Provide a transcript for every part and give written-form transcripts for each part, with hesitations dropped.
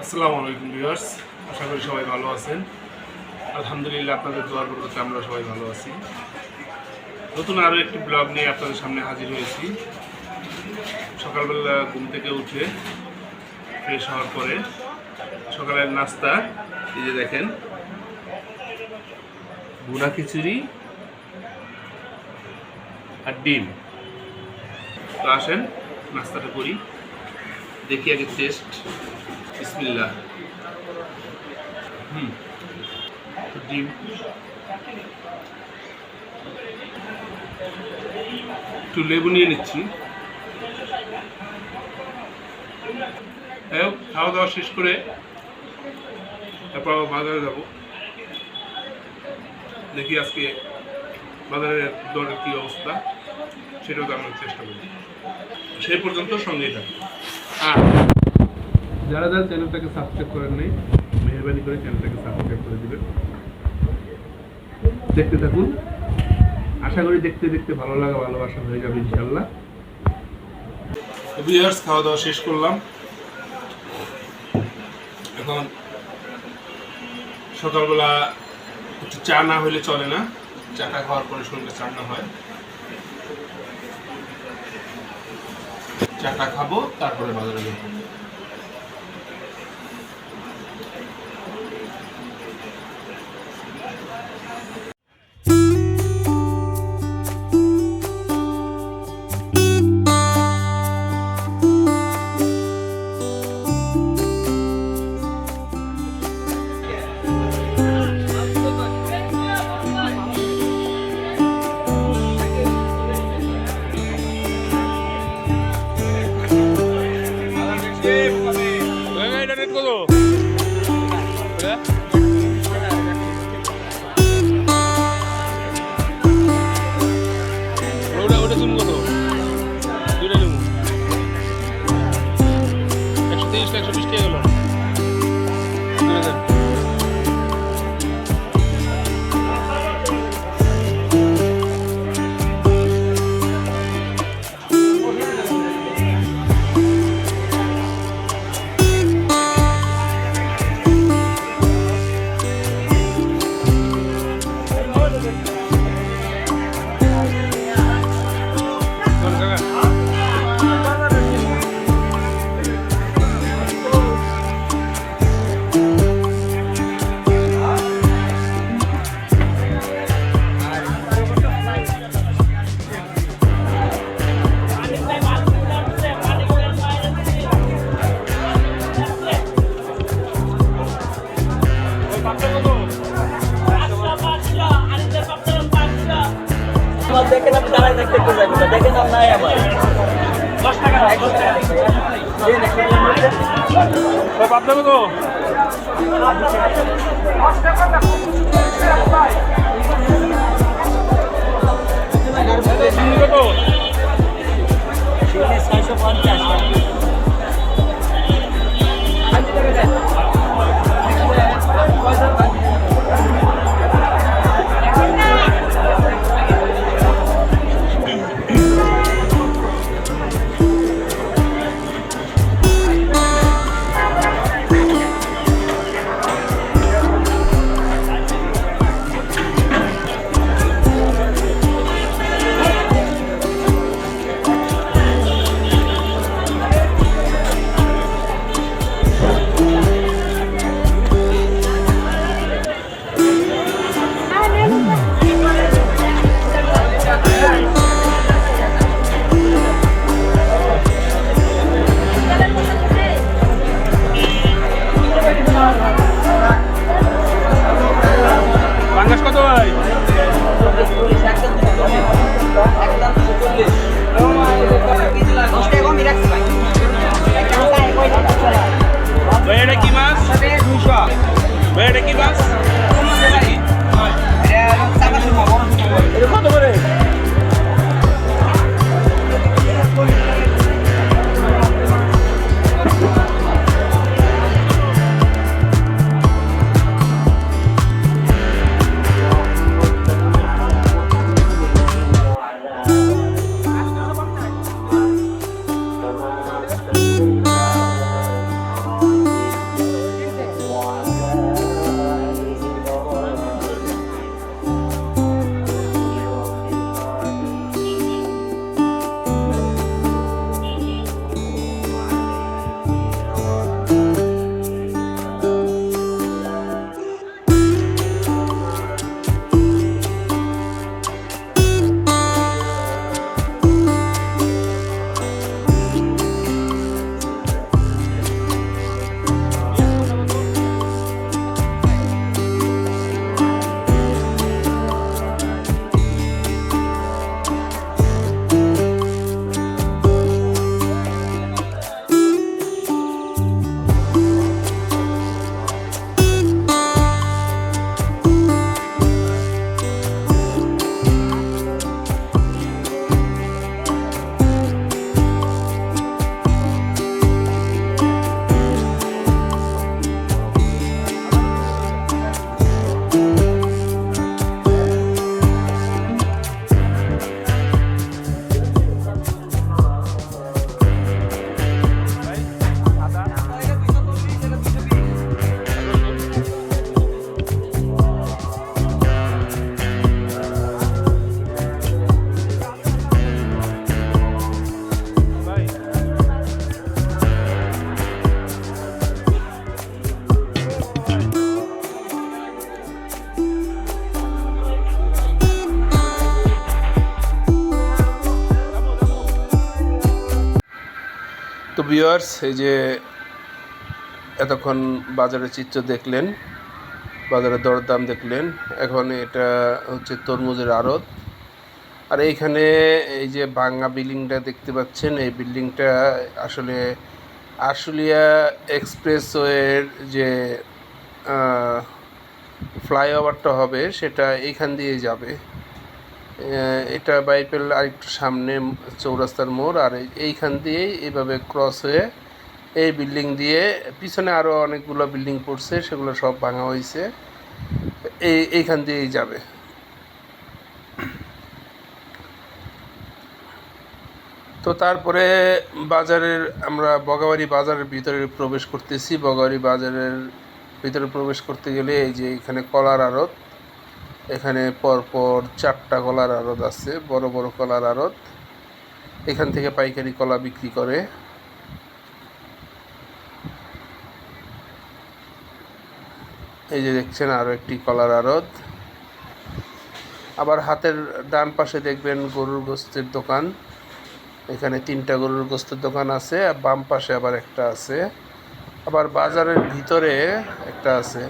আসসালামু আলাইকুম ভিউয়ার্স, আশা করি সবাই ভালো আছেন। আলহামদুলিল্লাহ, আপনাদের দোয়ার বরকতে আমরা সবাই ভালো আছি। নতুন আরও একটি ব্লগ নিয়ে আপনাদের সামনে হাজির হয়েছি। সকালবেলা ঘুম থেকে উঠে ফ্রেশ হওয়ার পরে সকালের নাস্তা, এই যে দেখেন, ভুনা খিচুড়ি আর ডিম। তো আসেন নাস্তাটা করি, দেখি আগে টেস্ট। বিসমিল্লাহ। ডিম, একটু লেবু নিয়ে নিচ্ছি। খাওয়া দাওয়া শেষ করে তারপর আবার বাজারে যাব। দেখি আজকে বাজারের দরের কী অবস্থা, সেটাও জানার চেষ্টা করি। সেই পর্যন্ত সঙ্গেই থাকি। আর যারা যারা চ্যানেলটাকে সাবস্ক্রাইব করেন নাই, মেহরবানি করে চ্যানেলটাকে সাবস্ক্রাইব করে দিবেন। দেখতে থাকুন, আশা করি দেখতে দেখতে ভালো লাগা ভালোবাসা হয়ে যাবে ইনশাল্লাহ। ভিউয়ার্স, খাওয়া দাওয়া শেষ করলাম। এখন সকালবেলা একটু চা না হলে চলে না, চাটা খাওয়ার পরে শরীরে চাটা হয়। চাটা খাবো, তারপরে বাজারে যাবো। দেখেন আপনি দাঁড়ায় থাকতে একটু যাবেন না, দেখেন আর নাই আমার 10 টাকা 100 টাকা পাবনা কত? ভিউয়ার্স, এই যে এতক্ষণ বাজারের চিত্র দেখলেন, বাজারের দরদাম দেখলেন। এখন এটা হচ্ছে তরমুজের আড়ত। আর এইখানে এই যে ভাঙ্গা বিল্ডিংটা দেখতে পাচ্ছেন, এই বিল্ডিংটা আসলে আশুলিয়া এক্সপ্রেসওয়ের যে ফ্লাইওভারটা হবে সেটা এইখান দিয়ে যাবে। এটা বাইপেল আরেকটু সামনে চৌরাস্তার মোড়, আর এইখান দিয়েই এইভাবে ক্রস হয়ে এই বিল্ডিং দিয়ে পিছনে আরও অনেকগুলো বিল্ডিং পড়ছে, সেগুলো সব ভাঙা হয়েছে, এইখান দিয়েই যাবে। তো তারপরে বাজারের আমরা বগাবাড়ি বাজারের ভিতরে প্রবেশ করতেছি। বগাবাড়ি বাজারের ভিতরে প্রবেশ করতে গেলে এই যে এখানে কলার আড়ত, এখানে পরপর 4টা কলার আড়ত আছে, বড় বড় কলার আড়ত। এখান থেকে পাইকারি কলা বিক্রি করে। এই যে দেখছেন আরও একটি কলার আড়ত। আবার হাতের ডান পাশে দেখবেন গরুর গোস্তের দোকান। এখানে 3টা গরুর গোস্তের দোকান আছে, আর বাম পাশে আবার একটা আছে, আবার বাজারের ভিতরে একটা আছে।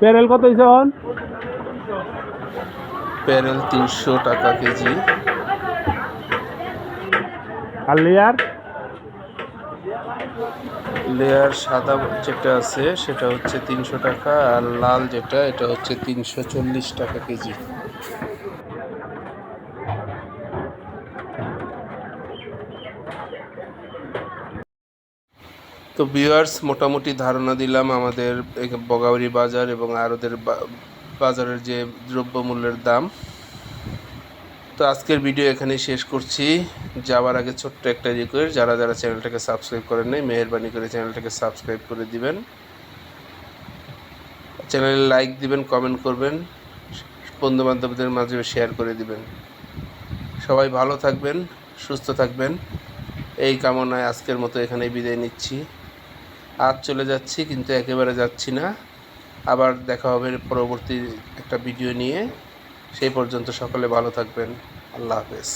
প্যারেল কত হয়েছে? প্যারেল 300 টাকা কেজি। আর লেয়ার? লেয়ার সাদা যেটা আছে সেটা হচ্ছে 300 টাকা, আর লাল যেটা এটা হচ্ছে 340 টাকা কেজি। তো ভিউয়ার্স, মোটামুটি ধারণা দিলাম আমাদের বগাবাড়ি বাজার এবং আরদের বাজারের যে দ্রব্যমূল্যের দাম। তো আজকের ভিডিও এখানেই শেষ করছি। যাওয়ার আগে ছোট্ট একটা রিকোয়েস্ট, যারা যারা চ্যানেলটাকে সাবস্ক্রাইব করেন নাই, মেহেরবানি করে চ্যানেলটাকে সাবস্ক্রাইব করে দিবেন, চ্যানেলে লাইক দিবেন, কমেন্ট করবেন, বন্ধুবান্ধবদের মাঝে শেয়ার করে দিবেন। সবাই ভালো থাকবেন, সুস্থ থাকবেন, এই কামনায় আজকের মতো এখানেই বিদায় নিচ্ছি। আজ চলে যাচ্ছি, কিন্তু একেবারে যাচ্ছি না। আবার দেখা হবে পরবর্তী একটা ভিডিও নিয়ে। সেই পর্যন্ত সকলে ভালো থাকবেন। আল্লাহ হাফেজ।